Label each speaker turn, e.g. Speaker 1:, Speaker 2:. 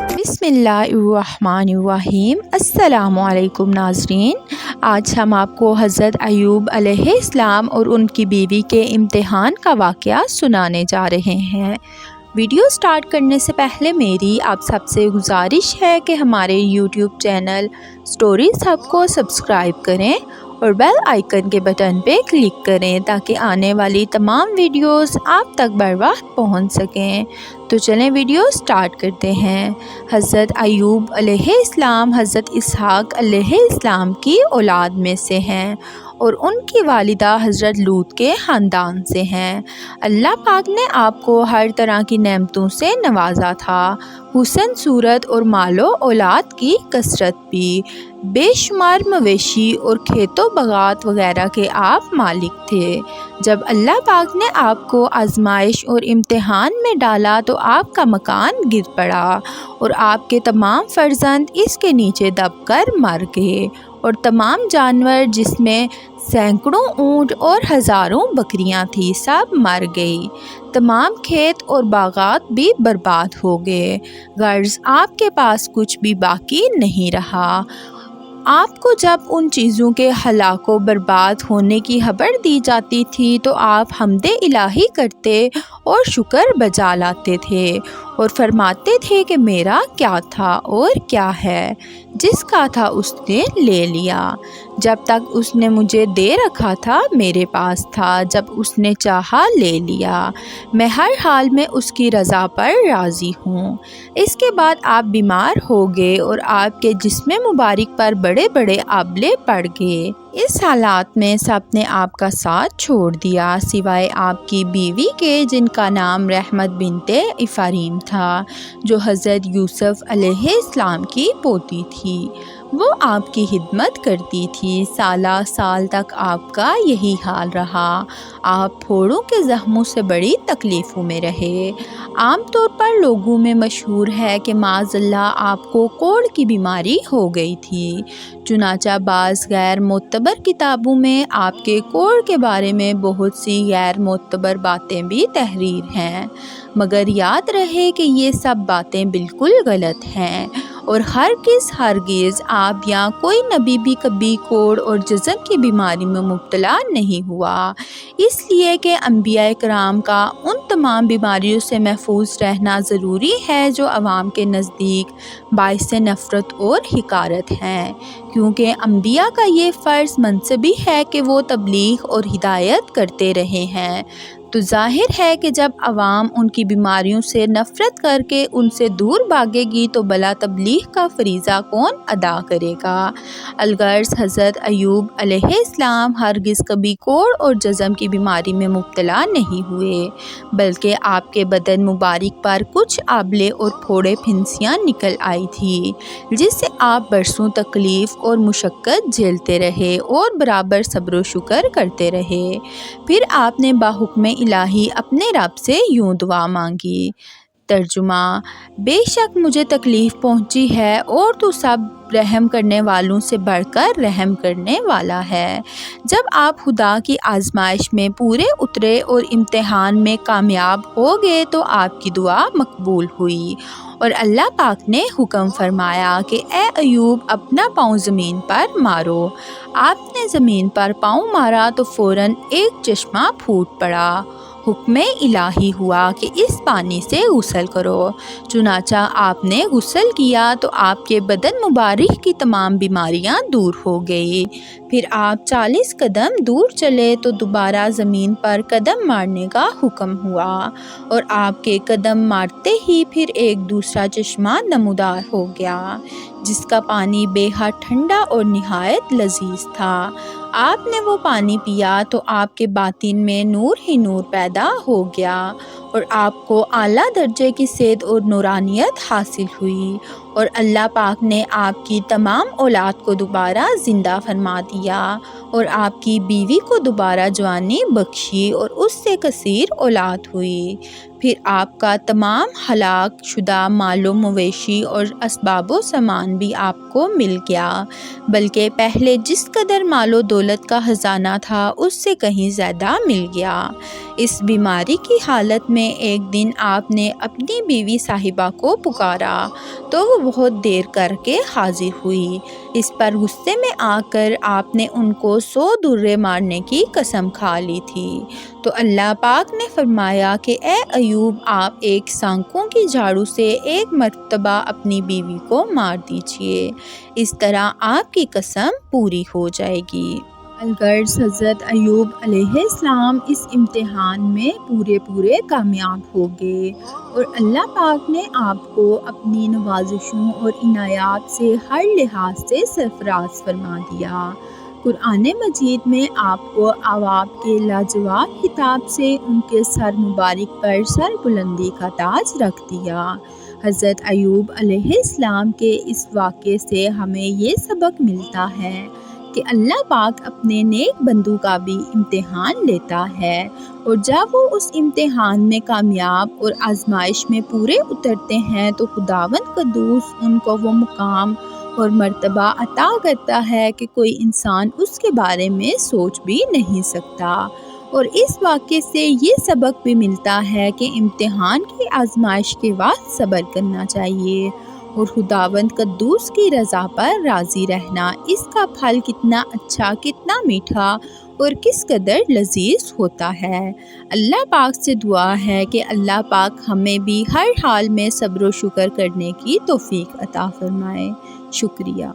Speaker 1: बिस्मिल्लाहिर्रहमानिर्रहीम। अस्सलामुअलैकुम नाज़रीन, आज हम आपको हज़रत अय्यूब अलैहिस्सलाम और उनकी बीवी के इम्तिहान का वाक़या सुनाने जा रहे हैं। वीडियो स्टार्ट करने से पहले मेरी आप सबसे गुजारिश है कि हमारे यूट्यूब चैनल स्टोरीज़ हब को सब्सक्राइब करें और बेल आइकन के बटन पे क्लिक करें ताकि आने वाली तमाम वीडियोस आप तक बर वक्त पहुँच सकें। तो चलें वीडियो स्टार्ट करते हैं। हज़रत अय्यूब अलैहिस्सलाम हज़रत इसहाक़ अलैहिस्सलाम की औलाद में से हैं और उनकी वालिदा हज़रत लूत के ख़ानदान से हैं। अल्लाह पाक ने आपको हर तरह की नेमतों से नवाजा था, हुस्न सूरत और मालो औलाद की कसरत भी। बेशुमार मवेशी और खेतों बगात वगैरह के आप मालिक थे। जब अल्लाह पाक ने आपको आजमाइश और इम्तिहान में डाला तो आपका मकान गिर पड़ा और आपके तमाम फ़र्जंद इसके नीचे दबकर मर गए और तमाम जानवर जिसमें सैकड़ों ऊँट और हज़ारों बकरियां थीं सब मर गई। तमाम खेत और बागात भी बर्बाद हो गए, गर्ज़ आपके पास कुछ भी बाकी नहीं रहा। आपको जब उन चीज़ों के हलाक व बर्बाद होने की खबर दी जाती थी तो आप हम्दे इलाही करते और शुक्र बजा लाते थे और फरमाते थे कि मेरा क्या था और क्या है, जिसका था उसने ले लिया। जब तक उसने मुझे दे रखा था मेरे पास था, जब उसने चाहा ले लिया। मैं हर हाल में उसकी रज़ा पर राज़ी हूँ। इसके बाद आप बीमार हो गए और आपके जिस्म मुबारक पर बड़े बड़े आबले पड़ गए। इस हालात में सब ने आपका साथ छोड़ दिया सिवाय आपकी बीवी के, जिनका नाम रहमत बिनते इफ़रीम था, जो हज़रत यूसुफ़ अलैहिस्सलाम की पोती थी। वो आपकी खिदमत करती थी। साला साल तक आपका यही हाल रहा। आप फोड़ों के ज़ख्मों से बड़ी तकलीफ़ों में रहे। आम तौर पर लोगों में मशहूर है कि माज़अल्लाह आपको कोढ़ की बीमारी हो गई थी। चुनाचा बाज़ गैर मोतबर किताबों में आपके कोढ़ के बारे में बहुत सी गैर मोतबर बातें भी तहरीर हैं, मगर याद रहे कि ये सब बातें बिल्कुल गलत हैं और हरगिज़ आप या कोई नबी भी कभी कोढ़ और जज़म की बीमारी में मुब्तला नहीं हुआ, इसलिए कि अंबिया कराम का उन तमाम बीमारियों से महफूज रहना ज़रूरी है जो अवाम के नज़दीक बाइस नफ़रत और हिकारत हैं, क्योंकि अंबिया का ये फ़र्ज़ मनसबी है कि वो तबलीग और हिदायत करते रहे हैं। तो ज़ाहिर है कि जब अवाम उनकी बीमारियों से नफ़रत करके उनसे दूर भागेगी तो भला तबलीग का फ़रीज़ा कौन अदा करेगा। अलगर्ज़ हज़रत अय्यूब अलैहिस्सलाम हरगिज़ कभी कोढ़ और जज़म की बीमारी में मुब्तला नहीं हुए, बल्कि आपके बदन मुबारक पर कुछ आबले और फोड़े फिंसियाँ निकल आई थी, जिससे आप बरसों तकलीफ़ और मुशक्क़त झेलते रहे और बराबर सब्र व शुक्र करते रहे। फिर आपने बाहुक्म इलाही अपने रब से यूं दुआ मांगी। तर्जुमा: बेशक मुझे तकलीफ़ पहुंची है और तू सब रहम करने वालों से बढ़कर रहम करने वाला है। जब आप खुदा की आजमाइश में पूरे उतरे और इम्तिहान में कामयाब हो गए तो आपकी दुआ मकबूल हुई और अल्लाह पाक ने हुक्म फरमाया कि ए अय्यूब अपना पाँव ज़मीन पर मारो। आपने ज़मीन पर पाँव मारा तो फ़ौरन एक चश्मा फूट पड़ा। हुक्म इलाही हुआ कि इस पानी से गुस्ल करो। चुनाचा आपने गुस्ल किया तो आपके बदन मुबारक की तमाम बीमारियां दूर हो गई। फिर आप 40 कदम दूर चले तो दोबारा ज़मीन पर कदम मारने का हुक्म हुआ और आपके कदम मारते ही फिर एक दूसरा चश्मा नमूदार हो गया, जिसका पानी बेहद ठंडा और निहायत लजीज था। आपने वो पानी पिया तो आपके बातिन में नूर ही नूर पैदा हो गया और आपको आला दर्जे की सेहत और नूरानियत हासिल हुई اور اللہ پاک نے آپ کی تمام اولاد کو دوبارہ زندہ فرما دیا اور آپ کی بیوی کو دوبارہ جوانی بخشی اور اس سے کثیر اولاد ہوئی۔ پھر آپ کا تمام ہلاک شدہ مال و مویشی اور اسباب و سامان بھی آپ کو مل گیا، بلکہ پہلے جس قدر مال و دولت کا خزانہ تھا اس سے کہیں زیادہ مل گیا۔ اس بیماری کی حالت میں ایک دن آپ نے اپنی بیوی صاحبہ کو پکارا تو وہ بہت دیر کر کے حاضر ہوئی۔ اس پر غصے میں آ کر آپ نے ان کو 100 درے مارنے کی قسم کھا لی تھی۔ تو اللہ پاک نے فرمایا کہ اے ایوب، آپ ایک سانکوں کی جھاڑو سے ایک مرتبہ اپنی بیوی کو مار دیجیے، اس طرح آپ کی قسم پوری ہو جائے گی۔ الغرض حضرت ایوب علیہ السلام اس امتحان میں پورے کامیاب ہو گئے اور اللہ پاک نے آپ کو اپنی نوازشوں اور عنایات سے ہر لحاظ سے سرفراز فرما دیا۔ قرآن مجید میں آپ کو اواب کے لاجواب خطاب سے ان کے سر مبارک پر سر بلندی کا تاج رکھ دیا۔ حضرت ایوب علیہ السلام کے اس واقعے سے ہمیں یہ سبق ملتا ہے کہ اللہ پاک اپنے نیک بندوں کا بھی امتحان لیتا ہے، اور جب وہ اس امتحان میں کامیاب اور آزمائش میں پورے اترتے ہیں تو خداوند قدوس ان کو وہ مقام اور مرتبہ عطا کرتا ہے کہ کوئی انسان اس کے بارے میں سوچ بھی نہیں سکتا۔ اور اس واقعے سے یہ سبق بھی ملتا ہے کہ امتحان کی آزمائش کے وقت صبر کرنا چاہیے اور خداوند قدوس کی رضا پر راضی رہنا، اس کا پھل کتنا اچھا، کتنا میٹھا اور کس قدر لذیذ ہوتا ہے۔ اللہ پاک سے دعا ہے کہ اللہ پاک ہمیں بھی ہر حال میں صبر و شکر کرنے کی توفیق عطا فرمائے۔ شکریہ۔